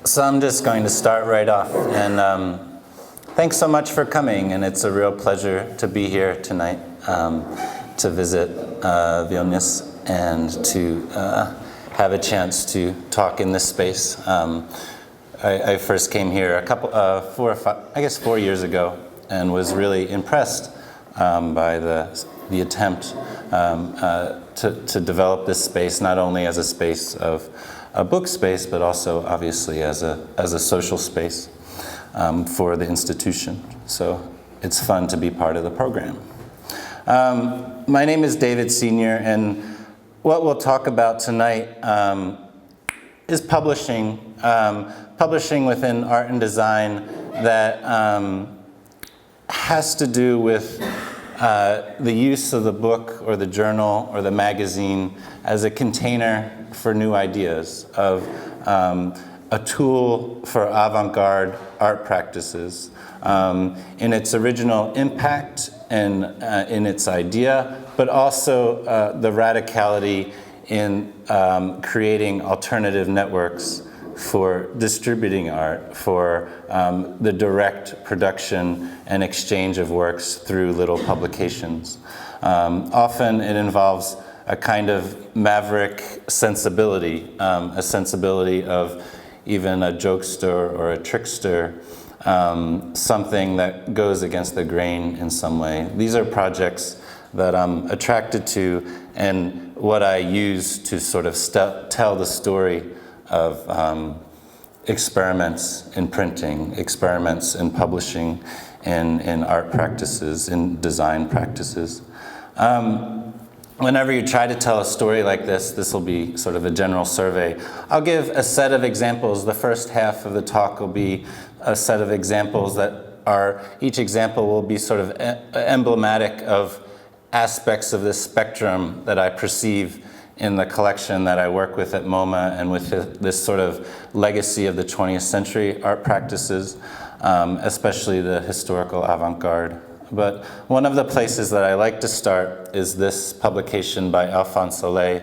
So I'm just going to start right off, and thanks so much for coming, and it's a real pleasure to be here tonight to visit Vilnius and to have a chance to talk in this space. I first came here 4 years ago, and was really impressed by the attempt to develop this space, not only as a space of a book space, but also obviously as a social space for the institution. So it's fun to be part of the program. My name is David Senior, and what we'll talk about tonight is publishing within art and design that has to do with the use of the book or the journal or the magazine as a container for new ideas, of a tool for avant-garde art practices in its original impact and in its idea, but also the radicality in creating alternative networks for distributing art, for the direct production and exchange of works through little publications. Often it involves a kind of maverick sensibility, a sensibility of even a jokester or a trickster, something that goes against the grain in some way. These are projects that I'm attracted to, and what I use to sort of tell the story of experiments in printing, experiments in publishing, in art practices, in design practices. Whenever you try to tell a story like this will be sort of a general survey. I'll give a set of examples. The first half of the talk will be a set of examples each example will be sort of emblematic of aspects of this spectrum that I perceive in the collection that I work with at MoMA, and with this sort of legacy of the 20th century art practices, especially the historical avant-garde. But one of the places that I like to start is this publication by Alphonse Allais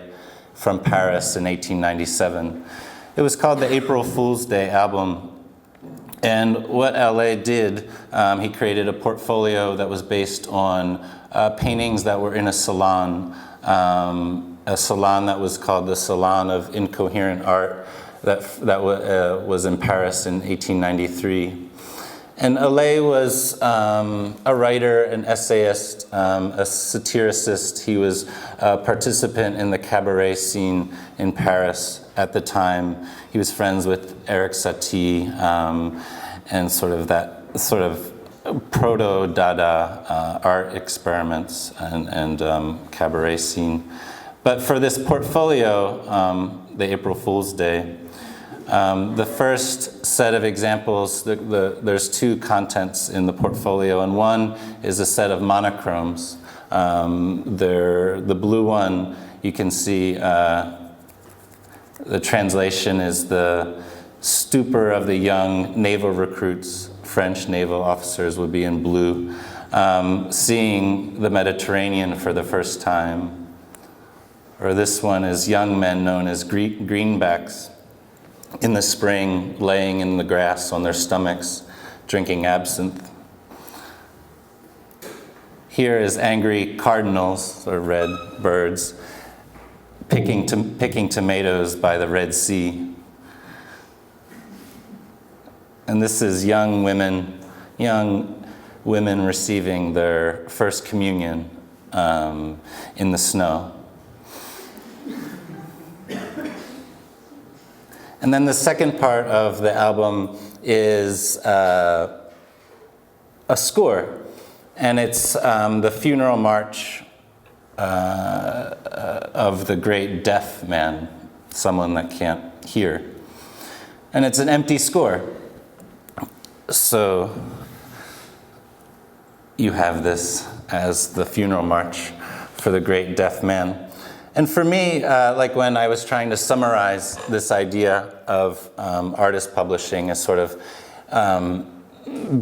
from Paris in 1897. It was called the April Fool's Day album. And what Allais did, he created a portfolio that was based on paintings that were in a salon that was called the Salon of Incoherent Art that was in Paris in 1893. And Allais was a writer, an essayist, a satiricist. He was a participant in the cabaret scene in Paris at the time. He was friends with Eric Satie and sort of proto-Dada art experiments and cabaret scene. But for this portfolio, the April Fool's Day, the first set of examples, there's two contents in the portfolio, and one is a set of monochromes. The blue one, you can see the translation is the stupor of the young naval recruits. French naval officers would be in blue, seeing the Mediterranean for the first time. Or this one is young men known as greenbacks, in the spring, laying in the grass on their stomachs, drinking absinthe. Here is angry cardinals, or red birds, picking tomatoes by the Red Sea. And this is young women receiving their first communion in the snow. And then the second part of the album is a score, and it's the funeral march of the great deaf man, someone that can't hear. And it's an empty score. So you have this as the funeral march for the great deaf man. And for me, like when I was trying to summarize this idea of artist publishing as sort of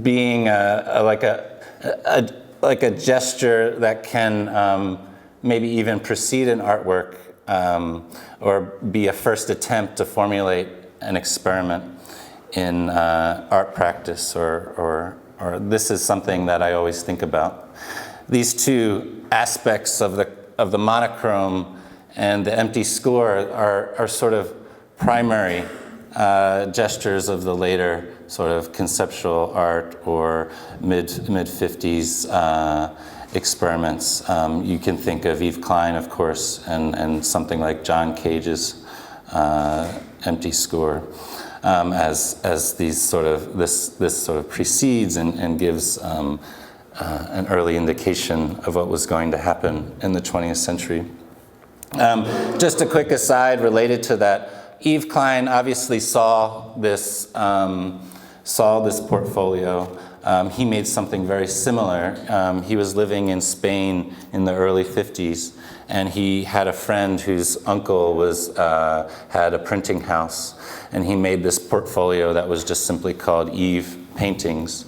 being like a gesture that can maybe even precede an artwork or be a first attempt to formulate an experiment, in art practice, or this is something that I always think about. These two aspects of the monochrome and the empty score are sort of primary gestures of the later sort of conceptual art or mid-50s experiments. You can think of Yves Klein, of course, and something like John Cage's empty score as these sort of this sort of precedes and gives an early indication of what was going to happen in the 20th century. Just a quick aside related to that. Yves Klein obviously saw this portfolio. He made something very similar. He was living in Spain in the early 50s, and he had a friend whose uncle had a printing house, and he made this portfolio that was just simply called Yves Paintings.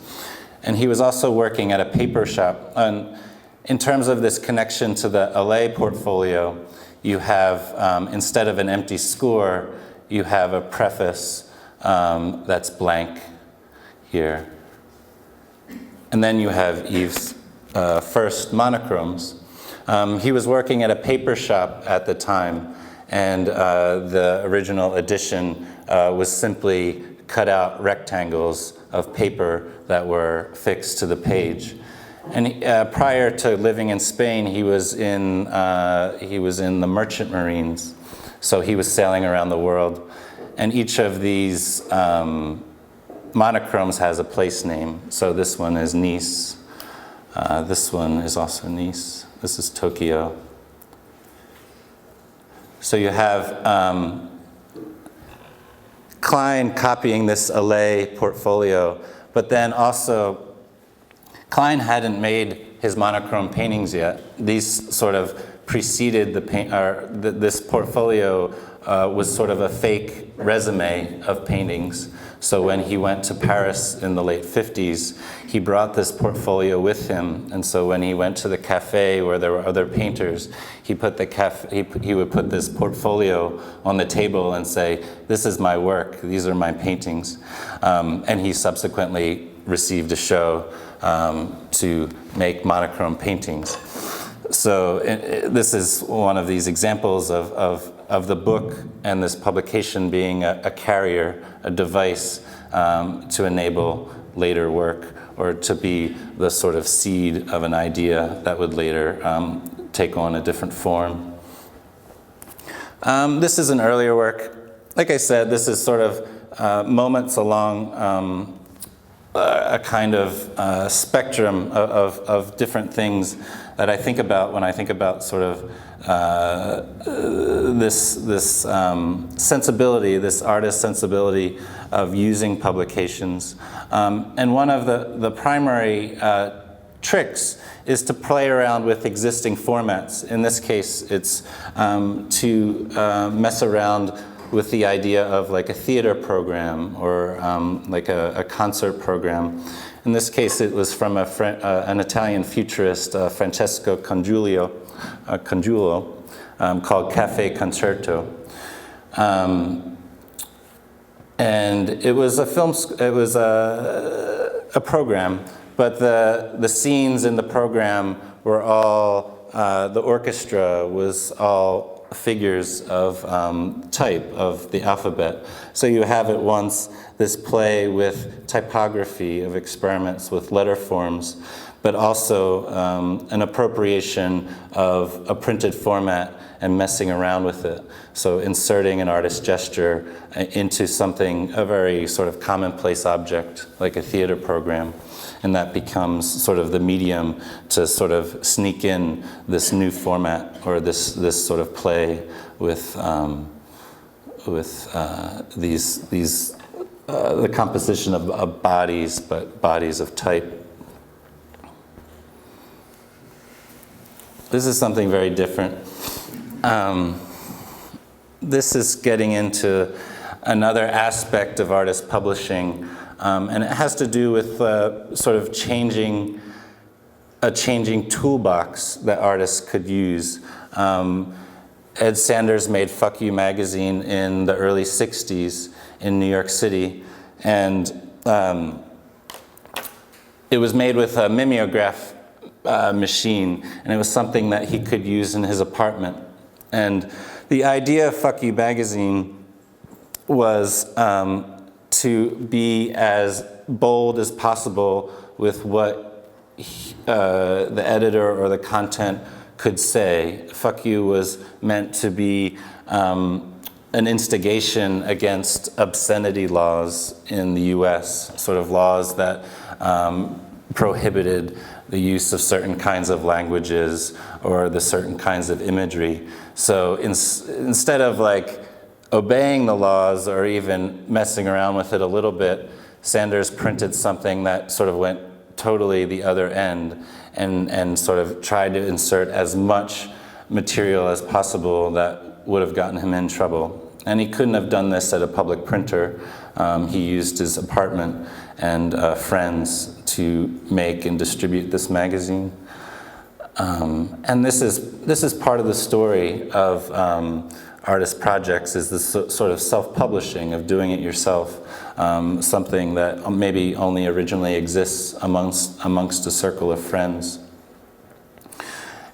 And he was also working at a paper shop. And in terms of this connection to the LA portfolio, you have, instead of an empty score, you have a preface that's blank here. And then you have Yves' first monochromes. He was working at a paper shop at the time, and the original edition was simply cut out rectangles of paper that were fixed to the page. And prior to living in Spain, he was in the merchant marines, so he was sailing around the world. And each of these monochromes has a place name. So this one is Nice. This one is also Nice. This is Tokyo. So you have Klein copying this LA portfolio, but then also Klein hadn't made his monochrome paintings yet. These sort of preceded this portfolio was sort of a fake resume of paintings. So when he went to Paris in the late 50s, he brought this portfolio with him. And so when he went to the cafe where there were other painters, he would put this portfolio on the table and say, "This is my work, these are my paintings." And he subsequently received a show to make monochrome paintings. So this is one of these examples of the book and this publication being a carrier, a device to enable later work, or to be the sort of seed of an idea that would later take on a different form. This is an earlier work. Like I said, this is sort of moments along a kind of spectrum of different things that I think about when I think about sort of this sensibility, this artist sensibility of using publications. And one of the primary tricks is to play around with existing formats. In this case, it's to mess around with the idea of like a theater program or like a concert program. In this case, it was from an Italian futurist, Francesco Congiulo, called Cafe Concerto. And it was a program, but the scenes in the program were all, the orchestra was all figures of type, of the alphabet. So you have at once this play with typography of experiments with letter forms, but also an appropriation of a printed format and messing around with it. So inserting an artist's gesture into something, a very sort of commonplace object, like a theater program. And that becomes sort of the medium to sort of sneak in this new format, or this sort of play with the composition of bodies, but bodies of type. This is something very different. This is getting into another aspect of artist publishing, and it has to do with sort of changing toolbox that artists could use. Ed Sanders made Fuck You magazine in the early 60s in New York City, And it was made with a mimeograph machine, and it was something that he could use in his apartment. And the idea of Fuck You magazine was to be as bold as possible with what the editor or the content could say. Fuck You was meant to be an instigation against obscenity laws in the US, sort of laws that prohibited the use of certain kinds of languages or the certain kinds of imagery. So instead of like obeying the laws or even messing around with it a little bit, Sanders printed something that sort of went totally the other end and sort of tried to insert as much material as possible that would have gotten him in trouble. And he couldn't have done this at a public printer. He used his apartment and friends to make and distribute this magazine. And this is part of the story of artist projects, is this sort of self-publishing of doing it yourself, something that maybe only originally exists amongst a circle of friends.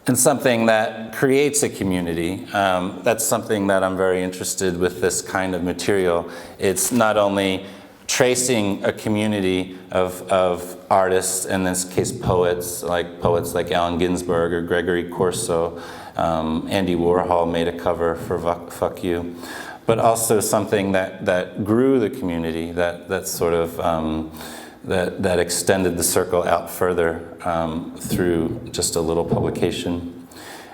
And something that creates a community. That's something that I'm very interested with this kind of material. It's not only tracing a community of artists, in this case poets like Allen Ginsberg or Gregory Corso. Andy Warhol made a cover for Fuck You. But also something that grew the community, that sort of that extended the circle out further through just a little publication.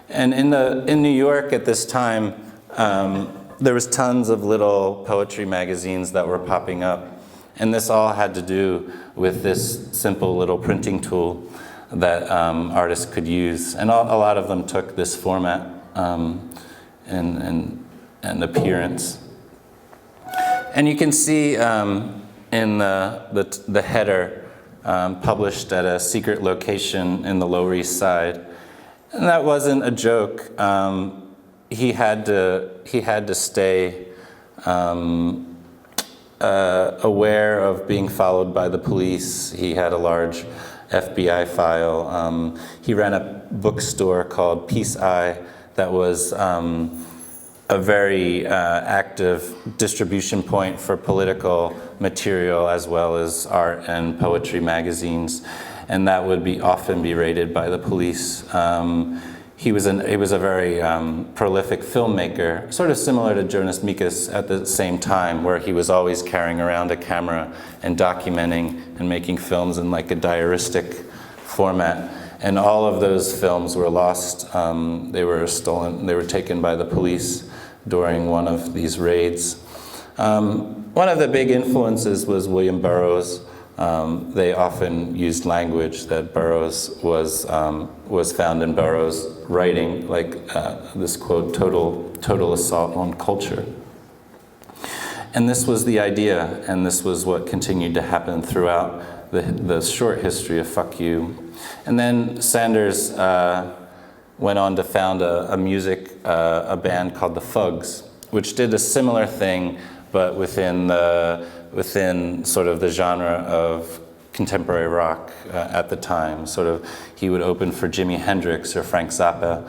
And in New York at this time, there was tons of little poetry magazines that were popping up. And this all had to do with this simple little printing tool that artists could use. And a lot of them took this format and appearance. And you can see in the header, published at a secret location in the Lower East Side. And that wasn't a joke. He had to stay aware of being followed by the police. He had a large FBI file. He ran a bookstore called Peace Eye that was a very active distribution point for political material as well as art and poetry magazines, and that would often be raided by the police. He was a very prolific filmmaker, sort of similar to Jonas Mekas at the same time, where he was always carrying around a camera and documenting and making films in like a diaristic format. And all of those films were lost. They were stolen. They were taken by the police during one of these raids. One of the big influences was William Burroughs. They often used language that Burroughs was found in Burroughs' writing, like this quote, total assault on culture. And this was the idea, and this was what continued to happen throughout the short history of Fuck You. And then Sanders went on to found a band called the Fugs, which did a similar thing, but within sort of the genre of contemporary rock at the time. Sort of, he would open for Jimi Hendrix or Frank Zappa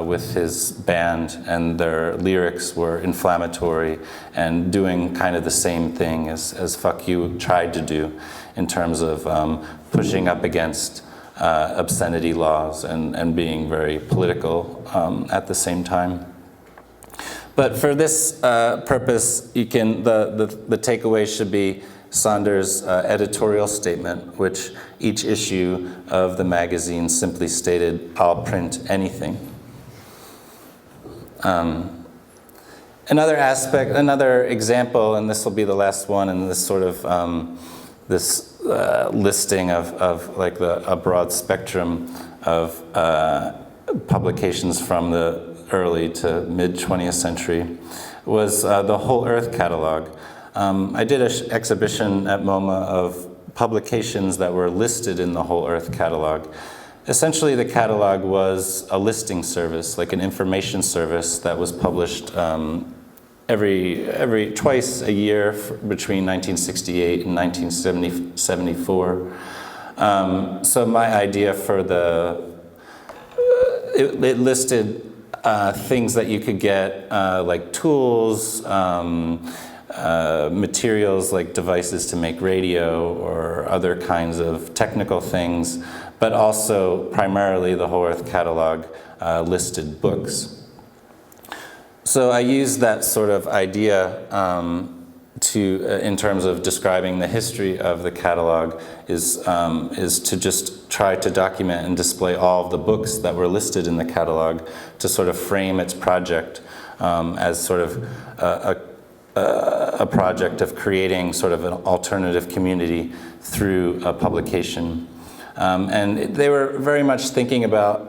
with his band, and their lyrics were inflammatory and doing kind of the same thing as Fuck You tried to do in terms of pushing up against obscenity laws and being very political at the same time. But for this purpose, the takeaway should be Sanders' editorial statement, which each issue of the magazine simply stated, "I'll print anything." Another example, and this will be the last one in this sort of listing of like a broad spectrum of publications from the early to mid-20th century, was the Whole Earth catalog. I did an exhibition at MoMA of publications that were listed in the Whole Earth catalog. Essentially, the catalog was a listing service, like an information service that was published twice a year between 1968 and 1974. So my idea for it listed things that you could get, like tools, materials like devices to make radio or other kinds of technical things, but also primarily the Whole Earth Catalog listed books. So I used that sort of idea in terms of describing the history of the catalog is to just try to document and display all of the books that were listed in the catalog to sort of frame its project as sort of a project of creating sort of an alternative community through a publication. And they were very much thinking about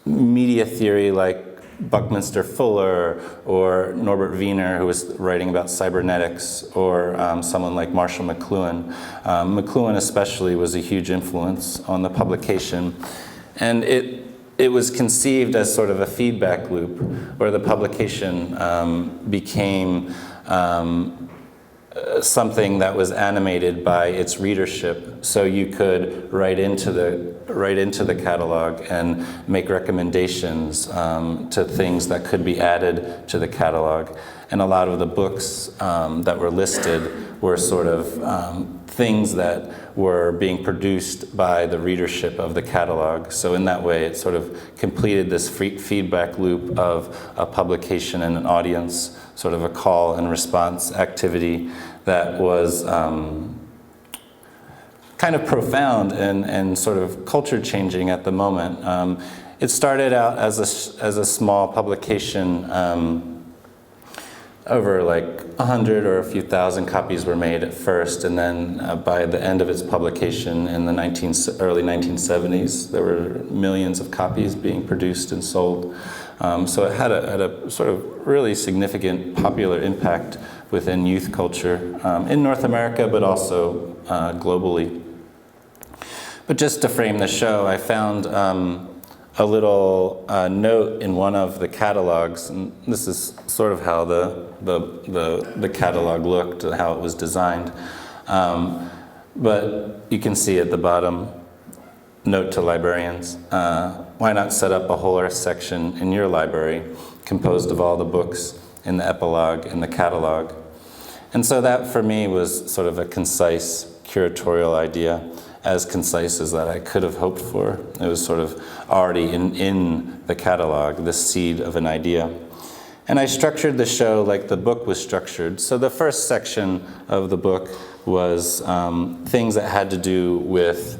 media theory like Buckminster Fuller or Norbert Wiener, who was writing about cybernetics, or someone like Marshall McLuhan. McLuhan especially was a huge influence on the publication. And it was conceived as sort of a feedback loop where the publication became something that was animated by its readership. So you could write into the catalog and make recommendations to things that could be added to the catalog. And a lot of the books that were listed were sort of things that were being produced by the readership of the catalog. So in that way, it sort of completed this feedback loop of a publication and an audience, sort of a call and response activity that was kind of profound and sort of culture changing at the moment. It started out as a small publication. Over like 100 or a few thousand copies were made at first, and then by the end of its publication in the early 1970s, there were millions of copies being produced and sold. So it had a sort of really significant popular impact within youth culture in North America, but also globally. But just to frame the show, I found a little note in one of the catalogs, and this is sort of how the catalog looked, how it was designed. But you can see at the bottom, note to librarians, why not set up a Whole Earth section in your library composed of all the books in the epilogue in the catalog? And so that for me was sort of a concise curatorial idea, as concise as that I could have hoped for. It was sort of already in the catalog, the seed of an idea. And I structured the show like the book was structured. So the first section of the book was things that had to do with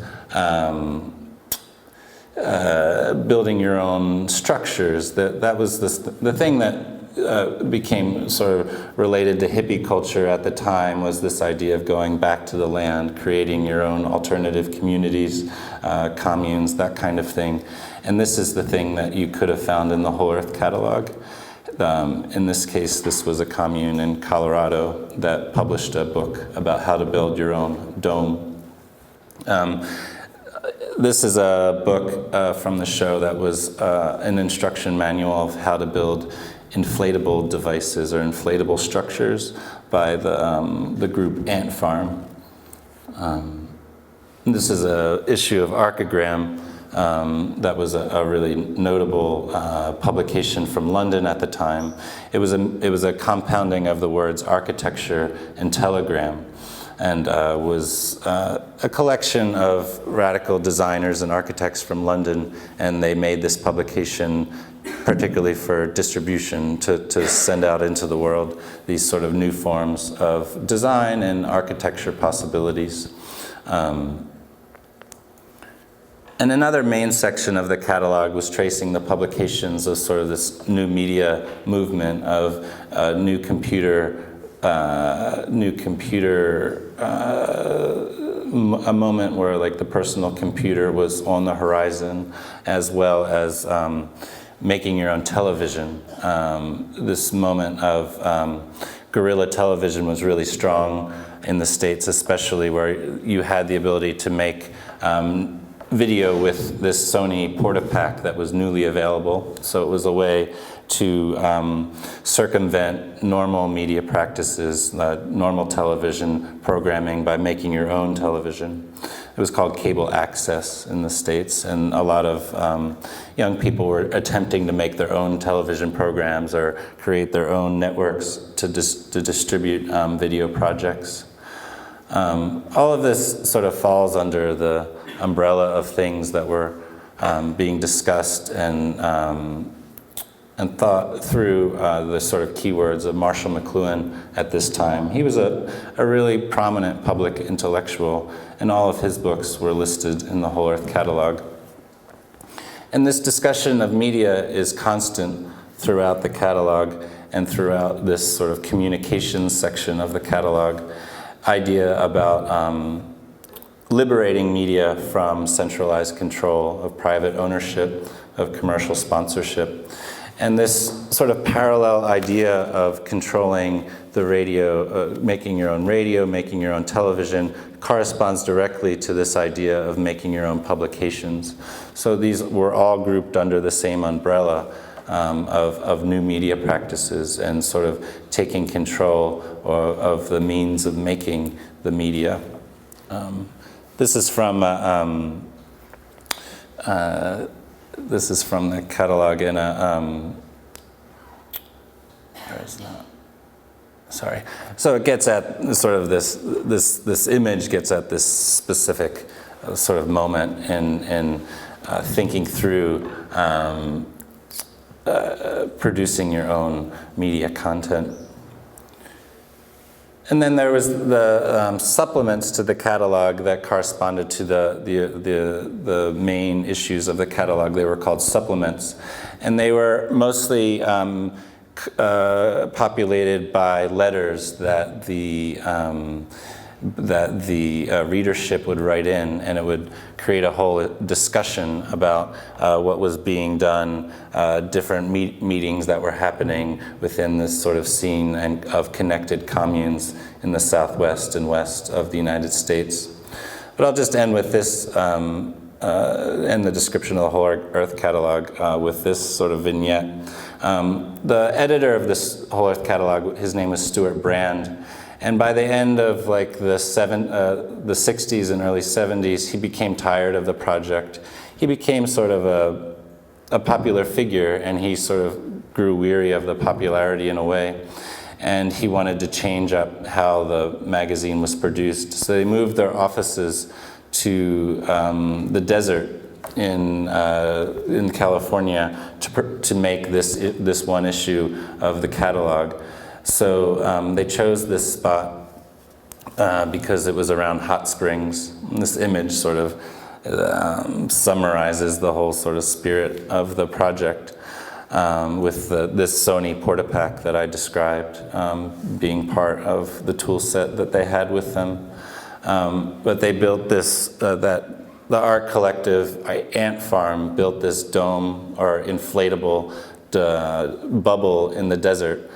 building your own structures. That was the thing that became sort of related to hippie culture at the time, was this idea of going back to the land, creating your own alternative communities, communes, that kind of thing. And this is the thing that you could have found in the Whole Earth catalog. In this case, this was a commune in Colorado that published a book about how to build your own dome. This is a book from the show that was an instruction manual of how to build inflatable devices or inflatable structures by the group Ant Farm. This is an issue of Archigram that was a really notable publication from London at the time. It was a compounding of the words architecture and telegram, and was a collection of radical designers and architects from London, and they made this publication particularly for distribution, to send out into the world these sort of new forms of design and architecture possibilities. And another main section of the catalog was tracing the publications of sort of this new media movement of new computer, a moment where like the personal computer was on the horizon, as well as making your own television. This moment of guerrilla television was really strong in the States, especially, where you had the ability to make video with this Sony Portapack that was newly available. So it was a way to circumvent normal media practices, normal television programming, by making your own television. It was called cable access in the States, and a lot of young people were attempting to make their own television programs or create their own networks to distribute video projects. All of this sort of falls under the umbrella of things that were being discussed and thought through the sort of keywords of Marshall McLuhan at this time. He was a really prominent public intellectual, and all of his books were listed in the Whole Earth Catalog. And this discussion of media is constant throughout the catalog and throughout this sort of communications section of the catalog. Idea about liberating media from centralized control, of private ownership, of commercial sponsorship. And this sort of parallel idea of controlling the radio, making your own radio, making your own television, corresponds directly to this idea of making your own publications. So these were all grouped under the same umbrella of new media practices and sort of taking control of the means of making the media. This is from the catalog in a, where's that? Sorry. So it gets at sort of this image gets at this specific sort of moment in thinking through producing your own media content. And then there was the supplements to the catalog that corresponded to the main issues of the catalog. They were called supplements, and they were mostly populated by letters that the readership would write in, and it would create a whole discussion about what was being done, different meetings that were happening within this sort of scene and of connected communes in the southwest and west of the United States. But I'll just end with this, end the description of the Whole Earth Catalog with this sort of vignette. The editor of this Whole Earth Catalog, his name was Stuart Brand. And by the end of like the 60s and early 70s, he became tired of the project. He became sort of a popular figure, and he sort of grew weary of the popularity in a way. And he wanted to change up how the magazine was produced. So they moved their offices to the desert in California to make this one issue of the catalog. So they chose this spot because it was around hot springs. And this image sort of summarizes the whole sort of spirit of the project with this Sony Portapack that I described being part of the tool set that they had with them. But they built this, the art collective, Ant Farm, built this dome or inflatable bubble in the desert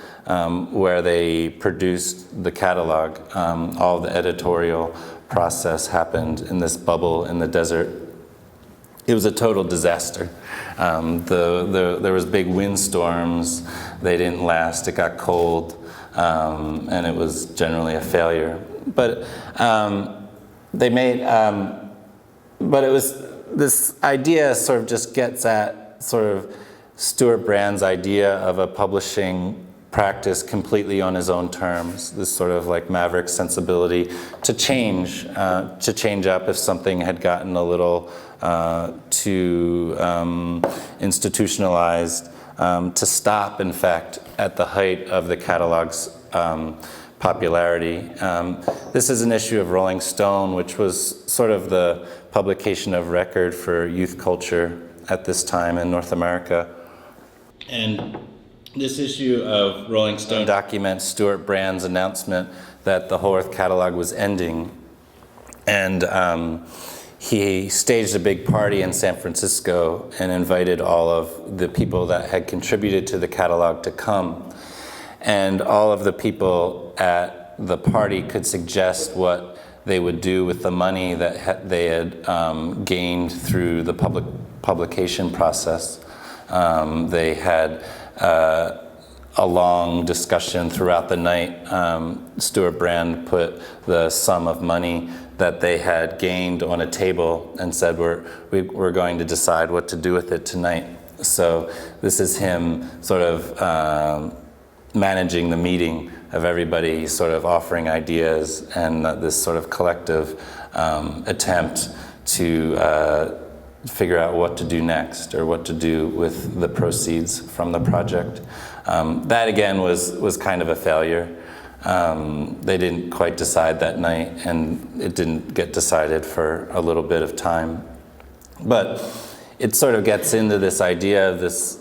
where they produced the catalog. All the editorial process happened in this bubble in the desert. It was a total disaster. There was big windstorms. They didn't last. It got cold, and it was generally a failure. But they made. But it was this idea sort of just gets at sort of Stuart Brand's idea of a publishing practice completely on his own terms, this sort of like maverick sensibility to change up if something had gotten a little too institutionalized, to stop, in fact, at the height of the catalog's popularity. This is an issue of Rolling Stone, which was sort of the publication of record for youth culture at this time in North America. And this issue of Rolling Stone documents Stuart Brand's announcement that the Whole Earth Catalog was ending. And he staged a big party in San Francisco and invited all of the people that had contributed to the catalog to come. And all of the people at the party could suggest what they would do with the money that they had gained through the publication process. They had a long discussion throughout the night. Stuart Brand put the sum of money that they had gained on a table and said, we're going to decide what to do with it tonight. So this is him sort of managing the meeting of everybody, sort of offering ideas, and this sort of collective attempt to figure out what to do next, or what to do with the proceeds from the project. That again was kind of a failure. They didn't quite decide that night, and it didn't get decided for a little bit of time. But it sort of gets into this idea of this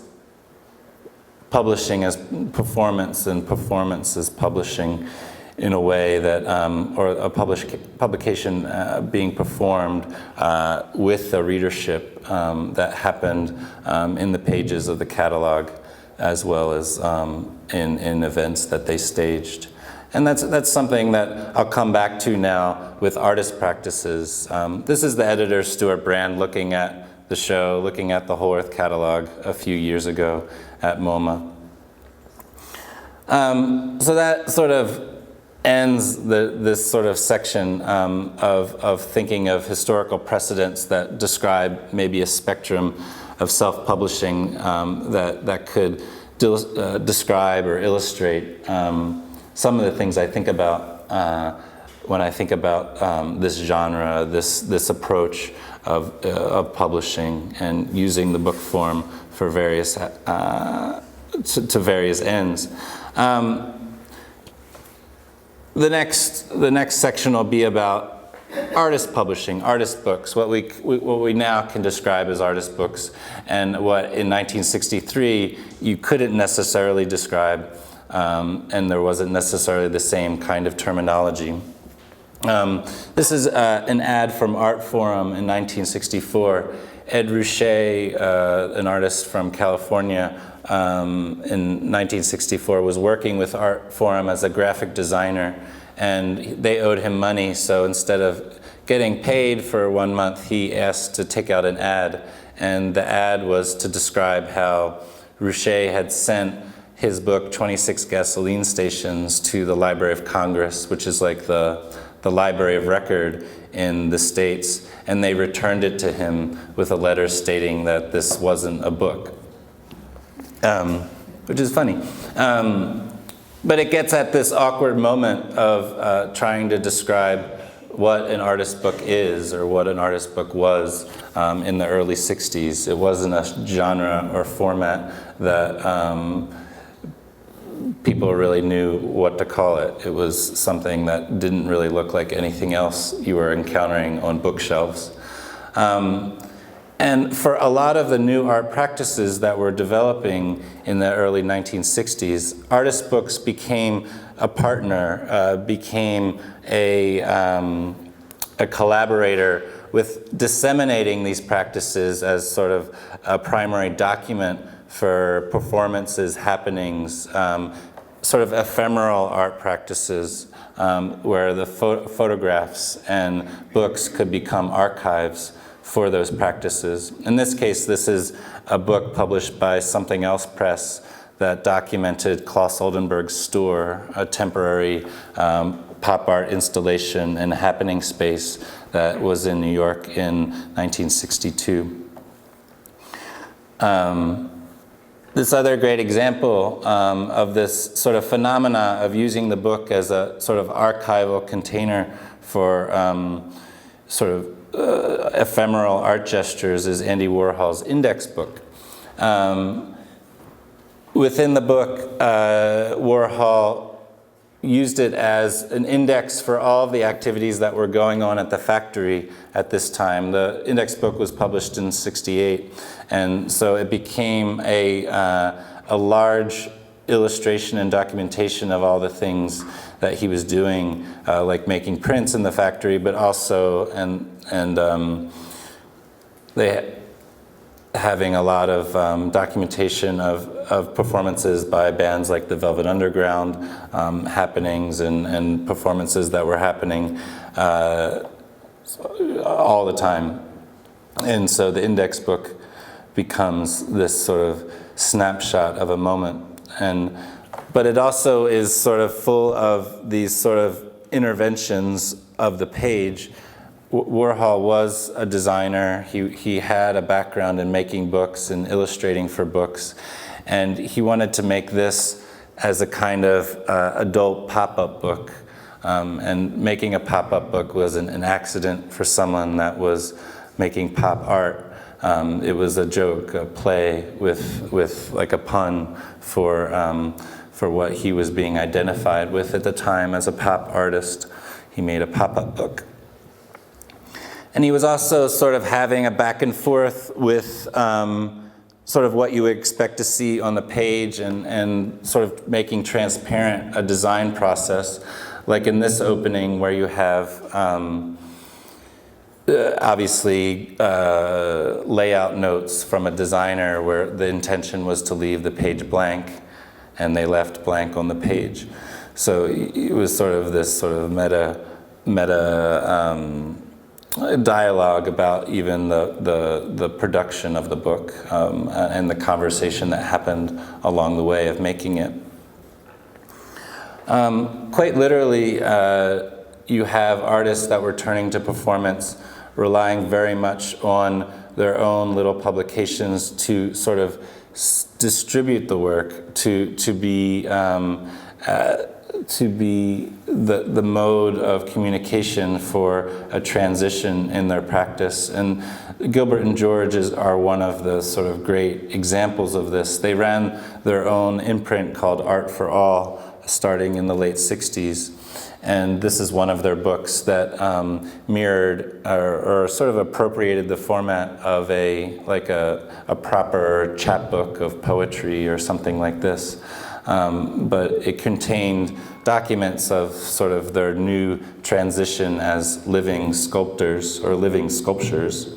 publishing as performance, and performance as publishing, in a way that, or a publication being performed with a readership that happened in the pages of the catalog, as well as in events that they staged. And that's something that I'll come back to now with artist practices. This is the editor, Stuart Brand, looking at the show, looking at the Whole Earth catalog a few years ago at MoMA. So that sort of ends this sort of section of thinking of historical precedents that describe maybe a spectrum of self-publishing that could describe or illustrate some of the things I think about when I think about this genre, this approach of publishing and using the book form for various to various ends. The next section will be about artist publishing, artist books, what we now can describe as artist books, and what in 1963 you couldn't necessarily describe, and there wasn't necessarily the same kind of terminology. This is an ad from Art Forum in 1964. Ed Ruscha, an artist from California, in 1964 was working with Art Forum as a graphic designer, and they owed him money, so instead of getting paid for 1 month, he asked to take out an ad, and the ad was to describe how Ruscha had sent his book 26 Gasoline Stations to the Library of Congress, which is like the Library of Record in the States, and they returned it to him with a letter stating that this wasn't a book. Which is funny. But it gets at this awkward moment of trying to describe what an artist book is, or what an artist book was in the early 60s. It wasn't a genre or format that people really knew what to call it. It was something that didn't really look like anything else you were encountering on bookshelves. And for a lot of the new art practices that were developing in the early 1960s, artist books became a partner, became a collaborator with disseminating these practices as sort of a primary document for performances, happenings, sort of ephemeral art practices where the photographs and books could become archives for those practices. In this case, this is a book published by Something Else Press that documented Klaus Oldenburg's store, a temporary pop art installation and happening space that was in New York in 1962. This other great example of this sort of phenomena of using the book as a sort of archival container for sort of ephemeral art gestures is Andy Warhol's index book. Within the book, Warhol used it as an index for all of the activities that were going on at the factory at this time. The index book was published in '68, and so it became a large illustration and documentation of all the things that he was doing, like making prints in the factory, but also, having a lot of documentation of performances by bands like the Velvet Underground, happenings and performances that were happening all the time. And so the index book becomes this sort of snapshot of a moment. But it also is sort of full of these sort of interventions of the page. Warhol was a designer. He had a background in making books and illustrating for books. And he wanted to make this as a kind of adult pop-up book. And making a pop-up book was an accident for someone that was making pop art. It was a joke, a play with like a pun for what he was being identified with at the time as a pop artist. He made a pop-up book. And he was also sort of having a back and forth with sort of what you would expect to see on the page and sort of making transparent a design process. Like in this opening where you have obviously layout notes from a designer where the intention was to leave the page blank, and they left blank on the page. So it was sort of this sort of meta dialogue about even the production of the book and the conversation that happened along the way of making it. Quite literally, you have artists that were turning to performance, relying very much on their own little publications to sort of distribute the work, to be the mode of communication for a transition in their practice. And Gilbert and George are one of the sort of great examples of this. They ran their own imprint called Art for All, starting in the late 60s. And this is one of their books that mirrored or sort of appropriated the format of a proper chapbook of poetry or something like this. But it contained documents of sort of their new transition as living sculptors or living sculptures.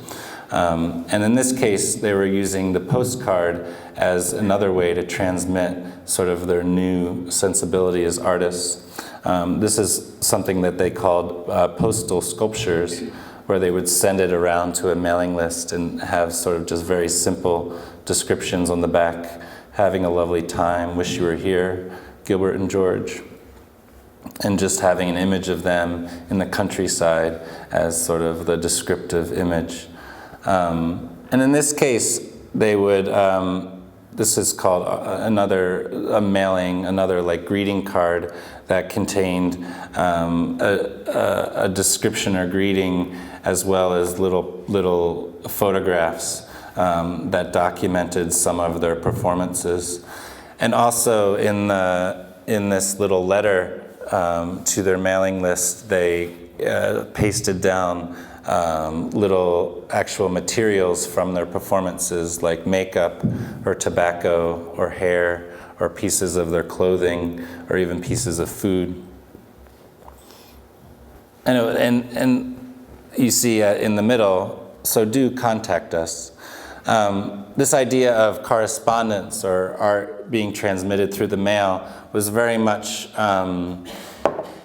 And in this case, they were using the postcard as another way to transmit sort of their new sensibility as artists. This is something that they called postal sculptures, where they would send it around to a mailing list and have sort of just very simple descriptions on the back. Having a lovely time, wish you were here, Gilbert and George. And just having an image of them in the countryside as sort of the descriptive image. And in this case, they would, this is called a mailing, another like greeting card that contained a description or greeting, as well as little photographs that documented some of their performances. And also in this little letter to their mailing list, they pasted down little actual materials from their performances, like makeup or tobacco or hair or pieces of their clothing or even pieces of food. And you see in the middle, so do contact us. This idea of correspondence or art being transmitted through the mail was very much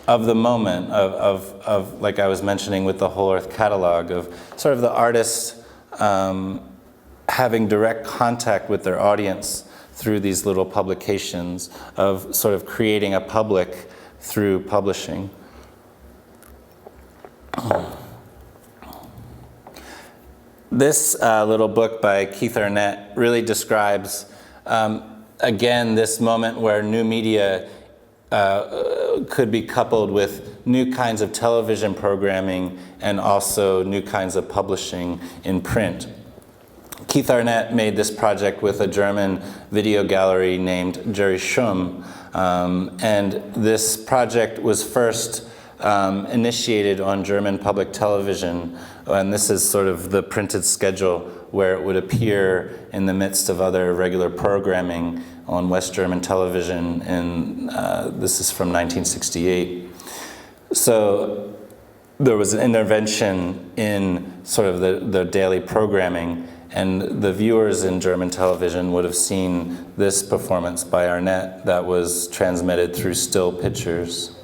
of the moment of like I was mentioning with the Whole Earth catalog, of sort of the artists having direct contact with their audience through these little publications, of sort of creating a public through publishing. This little book by Keith Arnett really describes, again, this moment where new media could be coupled with new kinds of television programming and also new kinds of publishing in print. Keith Arnett made this project with a German video gallery named Jerry Schum, and this project was first initiated on German public television, and this is sort of the printed schedule where it would appear in the midst of other regular programming on West German television, and this is from 1968. So there was an intervention in sort of the daily programming, And the viewers in German television would have seen this performance by Arnett that was transmitted through still pictures.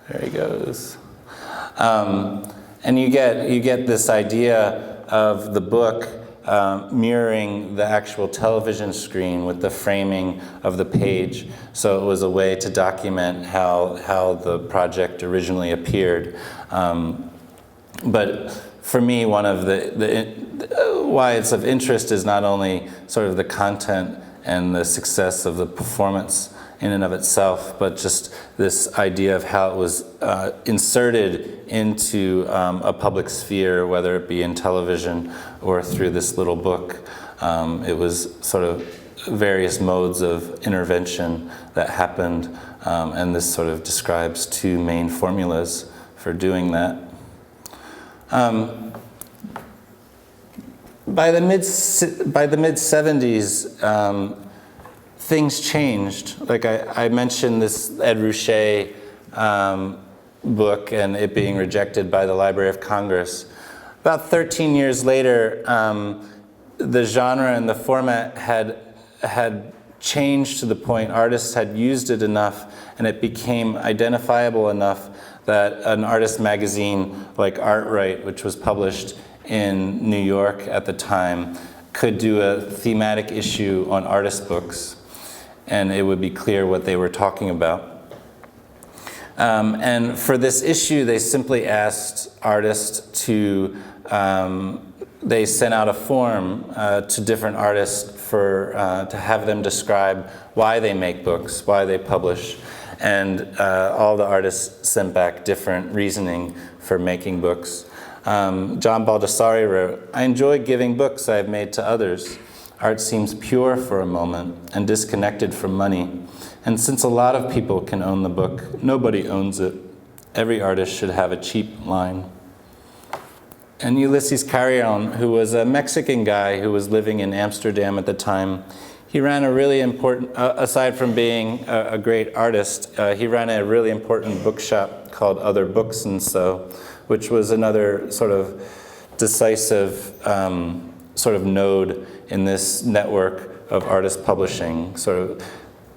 There he goes. And you get this idea of the book mirroring the actual television screen with the framing of the page. So it was a way to document how the project originally appeared. But for me, one of why it's of interest is not only sort of the content and the success of the performance in and of itself, but just this idea of how it was inserted into a public sphere, whether it be in television or through this little book. It was sort of various modes of intervention that happened, and this sort of describes two main formulas for doing that. By the mid-70s, things changed. Like I mentioned this Ed Ruscha book and it being rejected by the Library of Congress. About 13 years later, the genre and the format had changed to the point artists had used it enough and it became identifiable enough that an artist magazine like Art Right, which was published in New York at the time, could do a thematic issue on artist books, and it would be clear what they were talking about. And for this issue, they simply asked artists to, they sent out a form to different artists to have them describe why they make books, why they publish, and all the artists sent back different reasoning for making books. John Baldessari wrote, "I enjoy giving books I have made to others. Art seems pure for a moment and disconnected from money. And since a lot of people can own the book, nobody owns it. Every artist should have a cheap line." And Ulysses Carrion, who was a Mexican guy who was living in Amsterdam at the time, he ran a really important, aside from being a great artist, he ran a really important bookshop called Other Books and So, which was another sort of decisive sort of node in this network of artist publishing. Sort of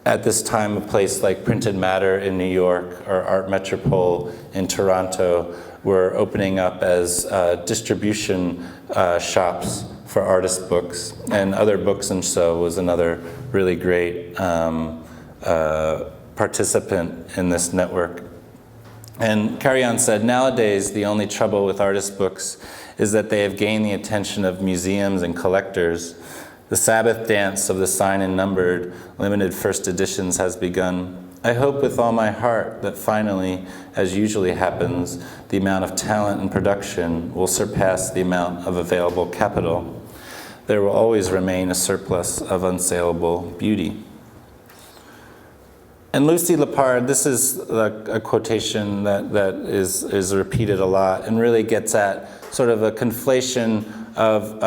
at this time, a place like Printed Matter in New York or Art Metropole in Toronto were opening up as distribution shops for artist books. And Other Books and So was another really great participant in this network. And Carrion said, "Nowadays, the only trouble with artist books is that they have gained the attention of museums and collectors. The Sabbath dance of the signed and numbered limited first editions has begun. I hope with all my heart that finally, as usually happens, the amount of talent and production will surpass the amount of available capital. There will always remain a surplus of unsaleable beauty." And Lucy Lepard, this is a quotation that is repeated a lot and really gets at sort of a conflation of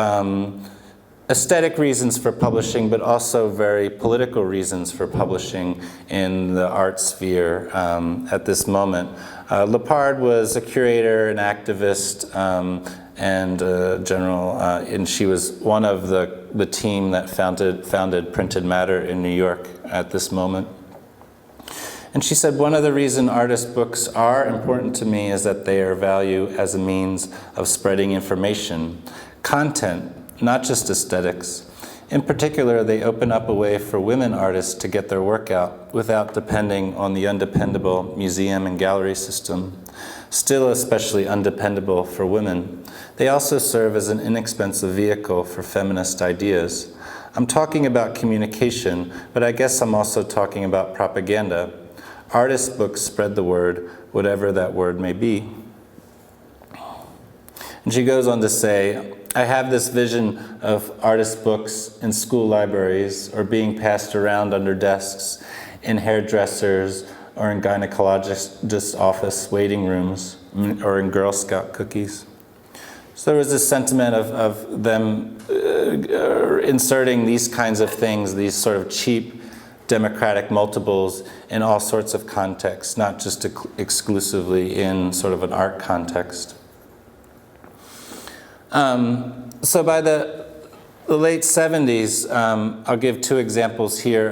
aesthetic reasons for publishing, but also very political reasons for publishing in the art sphere at this moment. Lepard was a curator, an activist, and general, and she was one of the team that founded Printed Matter in New York at this moment. And she said, "One of the reasons artist books are important to me is that they are valued as a means of spreading information, content, not just aesthetics. In particular, they open up a way for women artists to get their work out without depending on the undependable museum and gallery system, still especially undependable for women. They also serve as an inexpensive vehicle for feminist ideas. I'm talking about communication, but I guess I'm also talking about propaganda. Artist books spread the word, whatever that word may be." And she goes on to say, "I have this vision of artist books in school libraries or being passed around under desks, in hairdressers or in gynecologist's office waiting rooms, or in Girl Scout cookies." So there was this sentiment of them inserting these kinds of things, these sort of cheap democratic multiples in all sorts of contexts, not just exclusively in sort of an art context. So by the late 70s, I'll give two examples here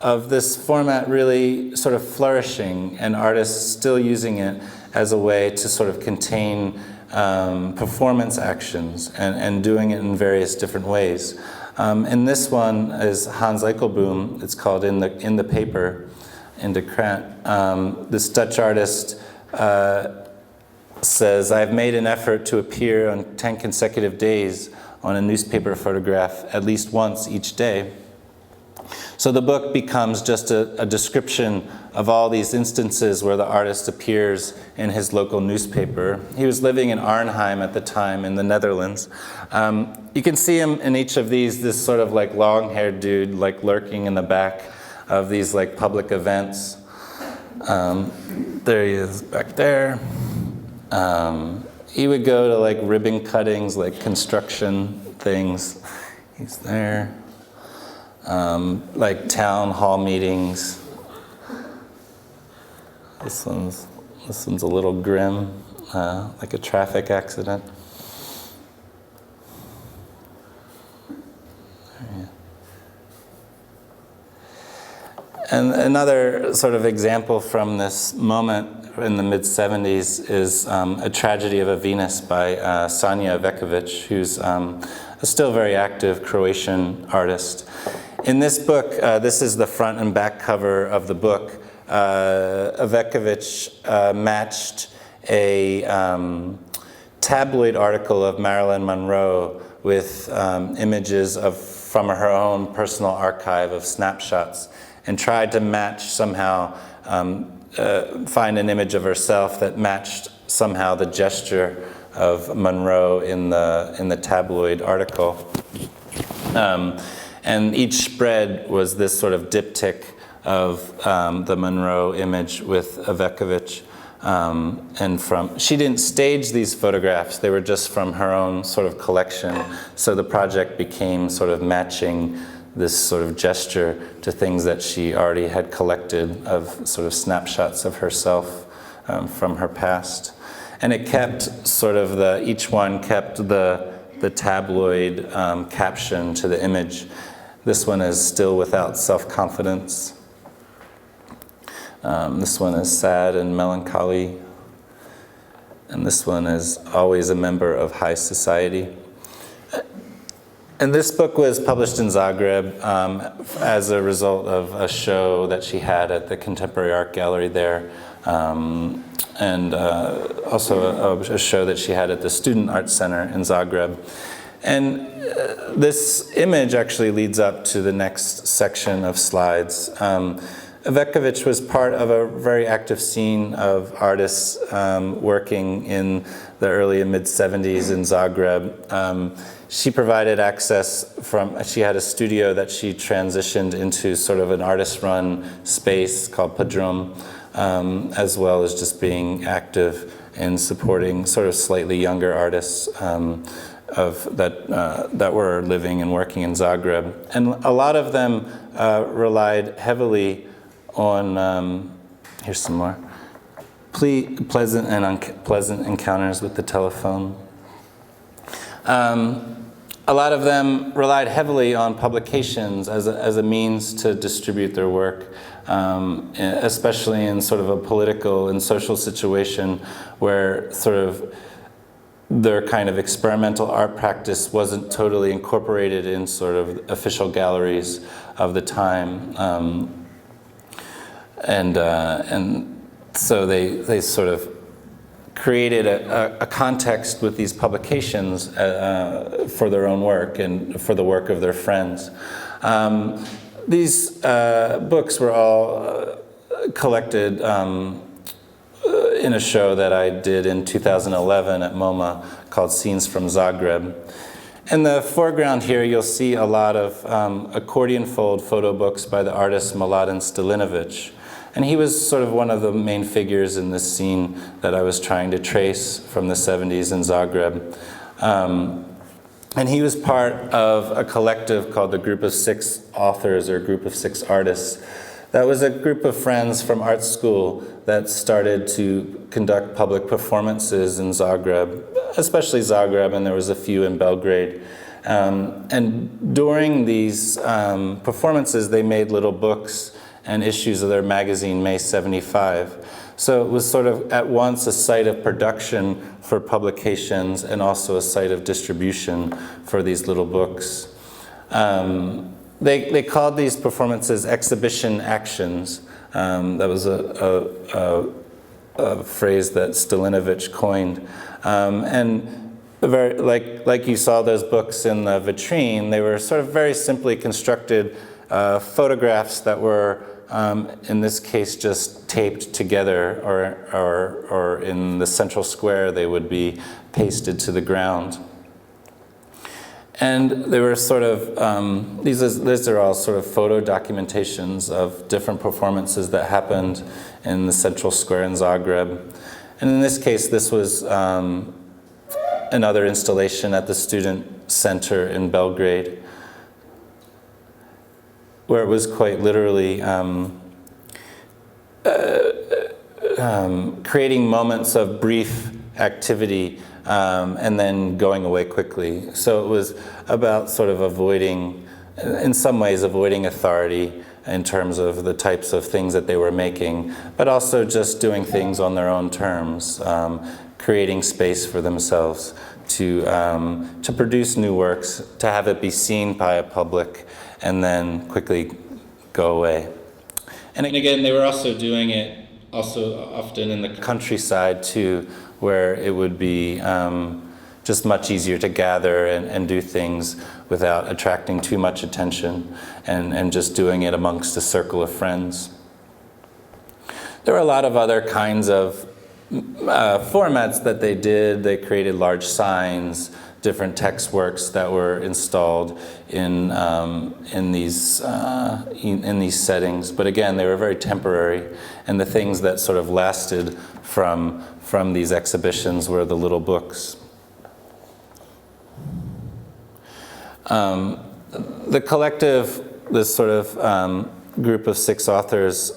of this format really sort of flourishing and artists still using it as a way to sort of contain performance actions and doing it in various different ways. And this one is Hans Eichelboom. It's called In the Paper, in de Krant. This Dutch artist says, "I've made an effort to appear on 10 consecutive days on a newspaper photograph at least once each day." So the book becomes just a description of all these instances where the artist appears in his local newspaper. He was living in Arnhem at the time in the Netherlands. You can see him in each of these, this sort of like long-haired dude like lurking in the back of these like public events. There he is back there. He would go to like ribbon cuttings, like construction things. He's there. Like town hall meetings. This one's a little grim, like a traffic accident. And another sort of example from this moment in the mid-70s is A Tragedy of a Venus by Sanja Veković, who's a still very active Croatian artist. In this book, this is the front and back cover of the book. Veković matched a tabloid article of Marilyn Monroe with images from her own personal archive of snapshots, and tried to match somehow, find an image of herself that matched somehow the gesture of Monroe in the tabloid article. And each spread was this sort of diptych of the Monroe image with Veković. She didn't stage these photographs, they were just from her own sort of collection. So the project became sort of matching this sort of gesture to things that she already had collected of sort of snapshots of herself from her past. And it kept sort of each one kept the tabloid caption to the image. This one is Still Without Self-Confidence. This one is Sad and Melancholy. And this one is Always a Member of High Society. And this book was published in Zagreb as a result of a show that she had at the Contemporary Art Gallery there, and also a show that she had at the Student Art Center in Zagreb. And this image actually leads up to the next section of slides. Veković was part of a very active scene of artists working in the early and mid-70s in Zagreb. She provided access she had a studio that she transitioned into sort of an artist-run space called Padrum, as well as just being active in supporting sort of slightly younger artists that were living and working in Zagreb. And a lot of them relied heavily on, here's some more, pleasant and unpleasant encounters with the telephone. A lot of them relied heavily on publications as a means to distribute their work, especially in sort of a political and social situation where sort of their kind of experimental art practice wasn't totally incorporated in sort of official galleries of the time. And so they sort of created a context with these publications for their own work and for the work of their friends. These books were all collected in a show that I did in 2011 at MoMA called Scenes from Zagreb. In the foreground here, you'll see a lot of accordion fold photo books by the artist Mladen Stilinović. And he was sort of one of the main figures in this scene that I was trying to trace from the 70s in Zagreb. And he was part of a collective called the Group of Six Authors, or Group of Six Artists. That was a group of friends from art school that started to conduct public performances in Zagreb, especially Zagreb, and there was a few in Belgrade. And during these performances, they made little books and issues of their magazine, May 75. So it was sort of at once a site of production for publications and also a site of distribution for these little books. They called these performances exhibition actions. That was a phrase that Stalinovic coined. And very, like you saw those books in the vitrine, they were sort of very simply constructed photographs that were, in this case, just taped together, or in the central square they would be pasted to the ground. And they were sort of, these are all sort of photo documentations of different performances that happened in the central square in Zagreb. And in this case, this was another installation at the Student Center in Belgrade, where it was quite literally creating moments of brief activity and then going away quickly. So it was about sort of avoiding, in some ways, avoiding authority in terms of the types of things that they were making, but also just doing things on their own terms, creating space for themselves to produce new works, to have it be seen by a public, and then quickly go away. And again, they were also doing it also often in the countryside too, where it would be just much easier to gather and do things without attracting too much attention, and just doing it amongst a circle of friends. There were a lot of other kinds of formats that they did. They created large signs, different text works that were installed in these settings. But again, they were very temporary, and the things that sort of lasted from these exhibitions were the little books. The collective, this sort of group of 6 authors,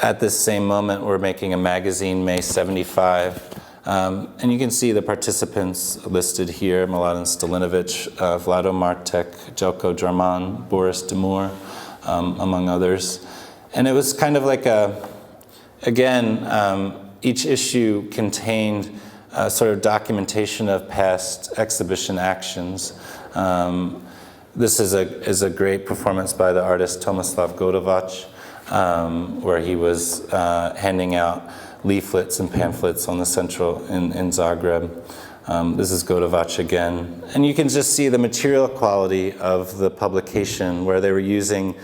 at this same moment were making a magazine, May 75. And you can see the participants listed here: Mladen Stalinovic, Vlado Martek, Jelko Jarman, Boris Demur, among others. And it was kind of like each issue contained a sort of documentation of past exhibition actions. This is a great performance by the artist Tomislav Godovac, where he was handing out leaflets and pamphlets on the central in Zagreb. This is Godovac again. And you can just see the material quality of the publication, where they were using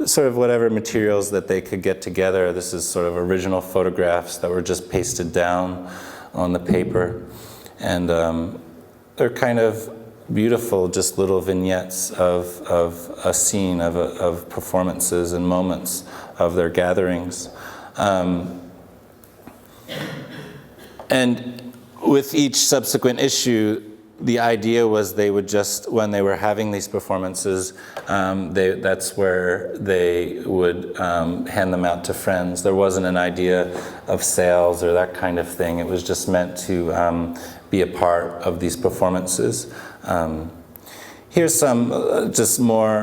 sort of whatever materials that they could get together. This is sort of original photographs that were just pasted down on the paper. And they're kind of beautiful, just little vignettes of a scene, of performances and moments of their gatherings. And with each subsequent issue, the idea was they would just, when they were having these performances, that's where they would hand them out to friends. There wasn't an idea of sales or that kind of thing. It was just meant to be a part of these performances. Here's some just more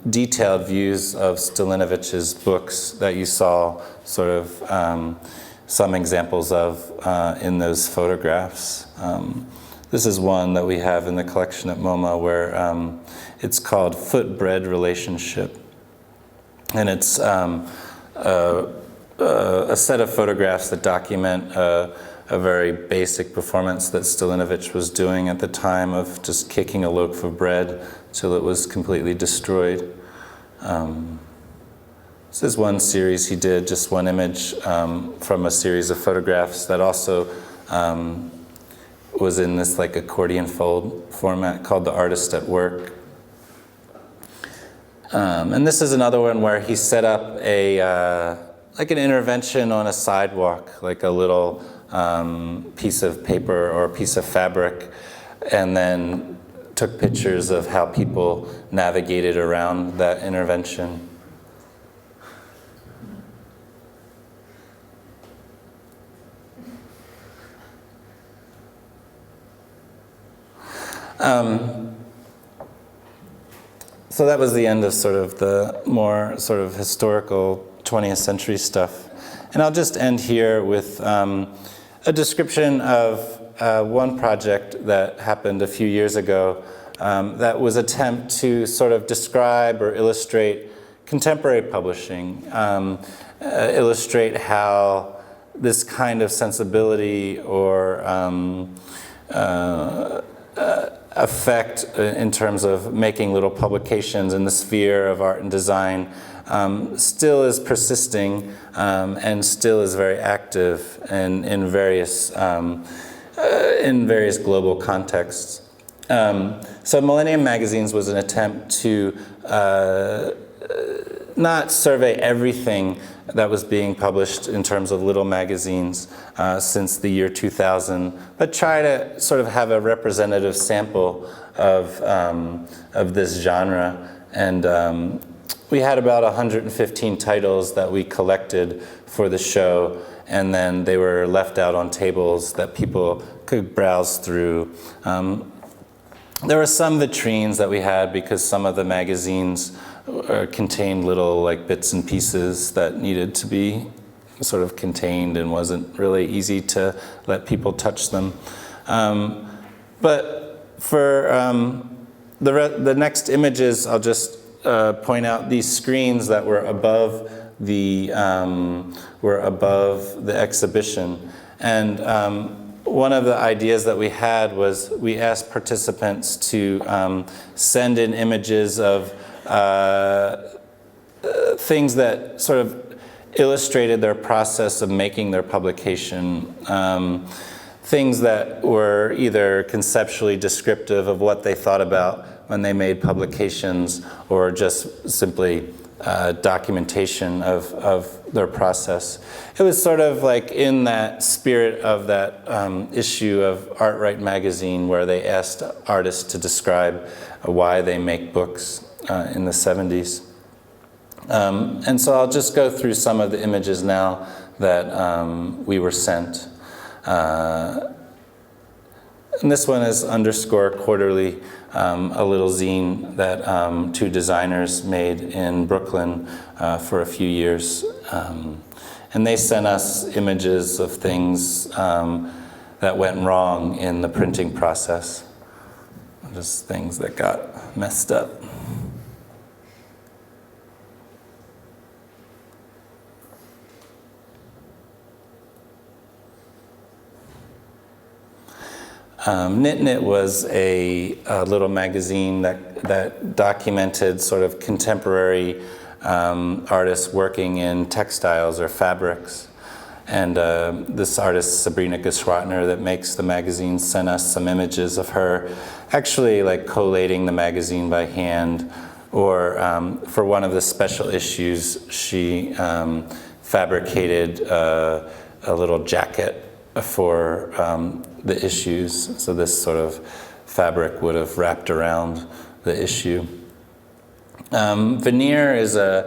detailed views of Stalinovic's books that you saw sort of some examples of in those photographs. This is one that we have in the collection at MoMA, where it's called Footbread Relationship. And it's a set of photographs that document a very basic performance that Stalinovic was doing at the time of just kicking a loaf of bread till it was completely destroyed. This is one series he did, just one image from a series of photographs that also was in this like accordion fold format called The Artist at Work. And this is another one where he set up like an intervention on a sidewalk, like a little piece of paper or a piece of fabric, and then took pictures of how people navigated around that intervention. So that was the end of sort of the more sort of historical 20th century stuff. And I'll just end here with a description of one project that happened a few years ago that was an attempt to sort of describe or illustrate contemporary publishing, illustrate how this kind of sensibility or effect in terms of making little publications in the sphere of art and design still is persisting and still is very active in various global contexts. So Millennium Magazines was an attempt to not survey everything that was being published in terms of little magazines since the year 2000, but try to sort of have a representative sample of this genre. And we had about 115 titles that we collected for the show, and then they were left out on tables that people could browse through. There were some vitrines that we had because some of the magazines contained little like bits and pieces that needed to be sort of contained and wasn't really easy to let people touch them. But for the next images, I'll just point out these screens that were above the exhibition. And one of the ideas that we had was we asked participants to send in images of things that sort of illustrated their process of making their publication, things that were either conceptually descriptive of what they thought about when they made publications, or just simply documentation of their process. It was sort of like in that spirit of that issue of Art Right magazine where they asked artists to describe why they make books in the 70s. And so I'll just go through some of the images now that we were sent. And this one is Underscore Quarterly, a little zine that two designers made in Brooklyn for a few years. And they sent us images of things that went wrong in the printing process, just things that got messed up. Knit Knit was a little magazine that documented sort of contemporary artists working in textiles or fabrics. And this artist, Sabrina Geschwatner, that makes the magazine, sent us some images of her actually like collating the magazine by hand, or for one of the special issues, she fabricated a little jacket for the issues. So this sort of fabric would have wrapped around the issue. Veneer is an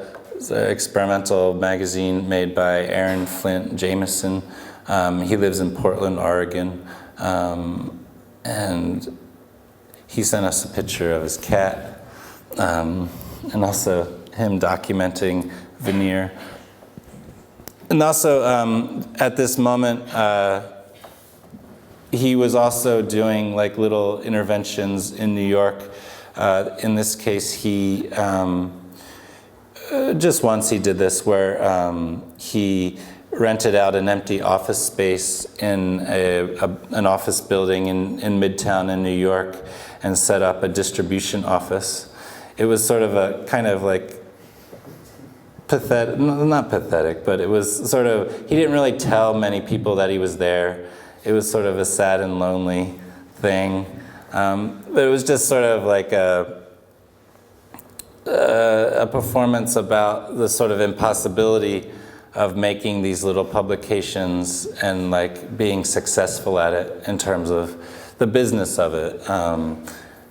experimental magazine made by Aaron Flint Jameson. He lives in Portland, Oregon. And he sent us a picture of his cat, and also him documenting Veneer. And also, at this moment, he was also doing like little interventions in New York. In this case, he just once he did this, where he rented out an empty office space in an office building in Midtown in New York and set up a distribution office. It was sort of a kind of like pathetic, not pathetic, but it was sort of, he didn't really tell many people that he was there. It was sort of a sad and lonely thing. But it was just sort of like a performance about the sort of impossibility of making these little publications and like being successful at it in terms of the business of it.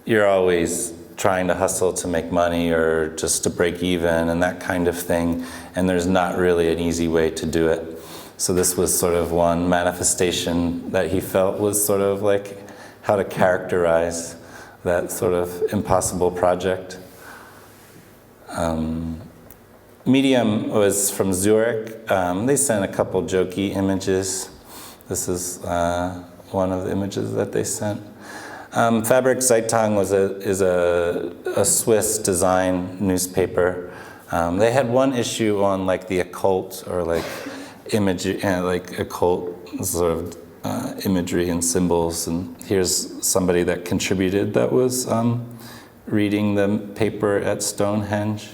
You're always trying to hustle to make money or just to break even and that kind of thing, and there's not really an easy way to do it. So this was sort of one manifestation that he felt was sort of like how to characterize that sort of impossible project. Medium was from Zurich. They sent a couple jokey images. This is one of the images that they sent. Fabrik Zeitung is a Swiss design newspaper. They had one issue on like the occult or like like occult sort of imagery and symbols. And here's somebody that contributed that was reading the paper at Stonehenge.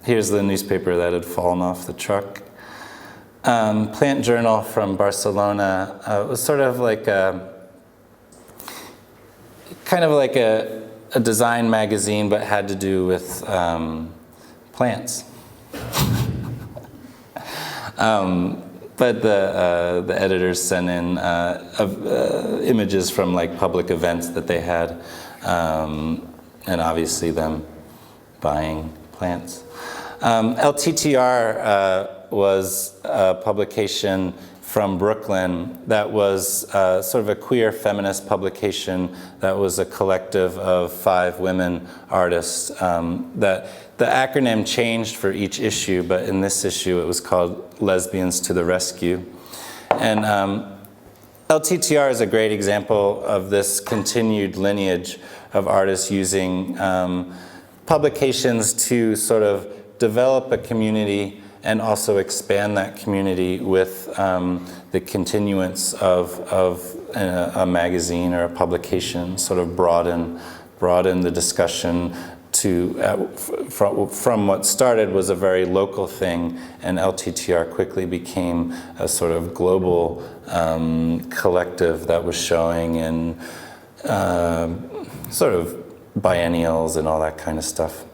Here's the newspaper that had fallen off the truck. Plant Journal from Barcelona. It was sort of like kind of like a design magazine, but had to do with plants. But the editors sent in images from like public events that they had, and obviously them buying plants. LTTR was a publication from Brooklyn that was sort of a queer feminist publication that was a collective of 5 women artists. That the acronym changed for each issue, but in this issue it was called Lesbians to the Rescue. And LTTR is a great example of this continued lineage of artists using publications to sort of develop a community and also expand that community with the continuance of a magazine or a publication, sort of broaden the discussion to, from what started was a very local thing, and LTTR quickly became a sort of global collective that was showing in sort of biennials and all that kind of stuff.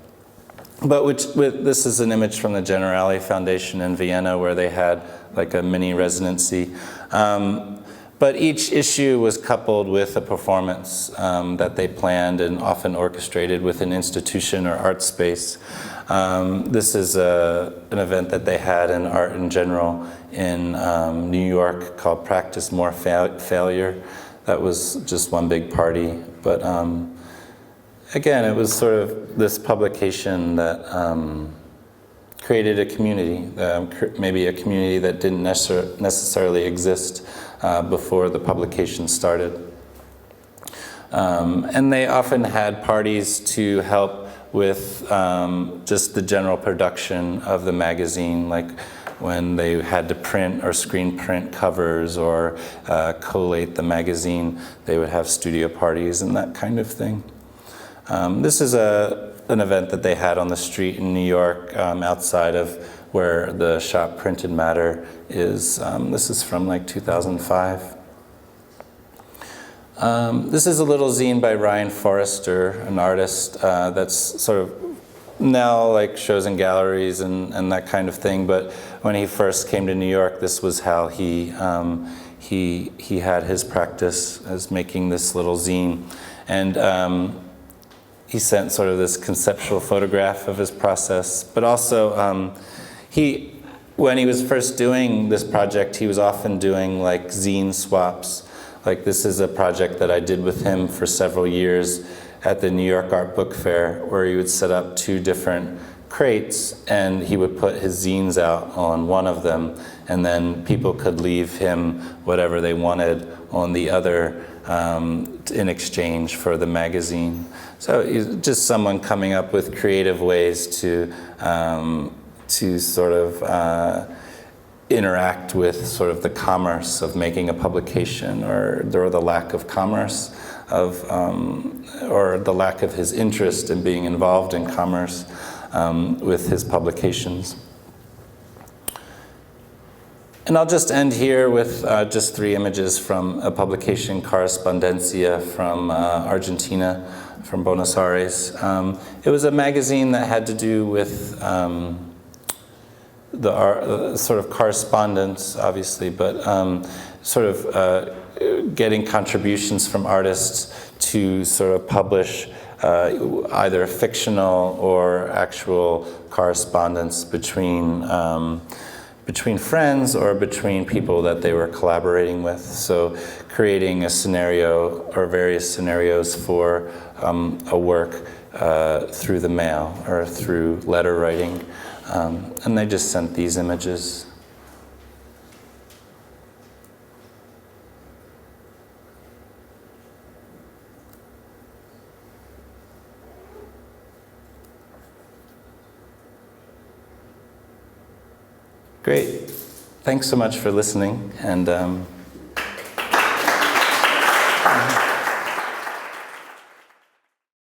But this is an image from the Generali Foundation in Vienna where they had like a mini residency. But each issue was coupled with a performance that they planned and often orchestrated with an institution or art space. This is an event that they had in art in general in New York called Practice More Failure. That was just one big party. But again, it was sort of this publication that created a community, maybe a community that didn't necessarily exist before the publication started. And they often had parties to help with just the general production of the magazine, like when they had to print or screen print covers or collate the magazine, they would have studio parties and that kind of thing. This is an event that they had on the street in New York outside of where the shop Printed Matter is. This is from like 2005. This is a little zine by Ryan Forrester, an artist that's sort of now like shows in galleries and that kind of thing. But when he first came to New York, this was how he had his practice as making this little zine. And he sent sort of this conceptual photograph of his process, but also when he was first doing this project, he was often doing like zine swaps. Like this is a project that I did with him for several years at the New York Art Book Fair, where he would set up 2 different crates and he would put his zines out on one of them, and then people could leave him whatever they wanted on the other in exchange for the magazine. So he's just someone coming up with creative ways to sort of interact with sort of the commerce of making a publication, or the lack of commerce or the lack of his interest in being involved in commerce with his publications. And I'll just end here with just 3 images from a publication, Correspondencia, from Argentina, from Buenos Aires. It was a magazine that had to do with the sort of correspondence, obviously, but sort of getting contributions from artists to sort of publish either fictional or actual correspondence between between friends or between people that they were collaborating with. So creating a scenario or various scenarios for a work through the mail or through letter writing. And they just sent these images. Great. Thanks so much for listening, and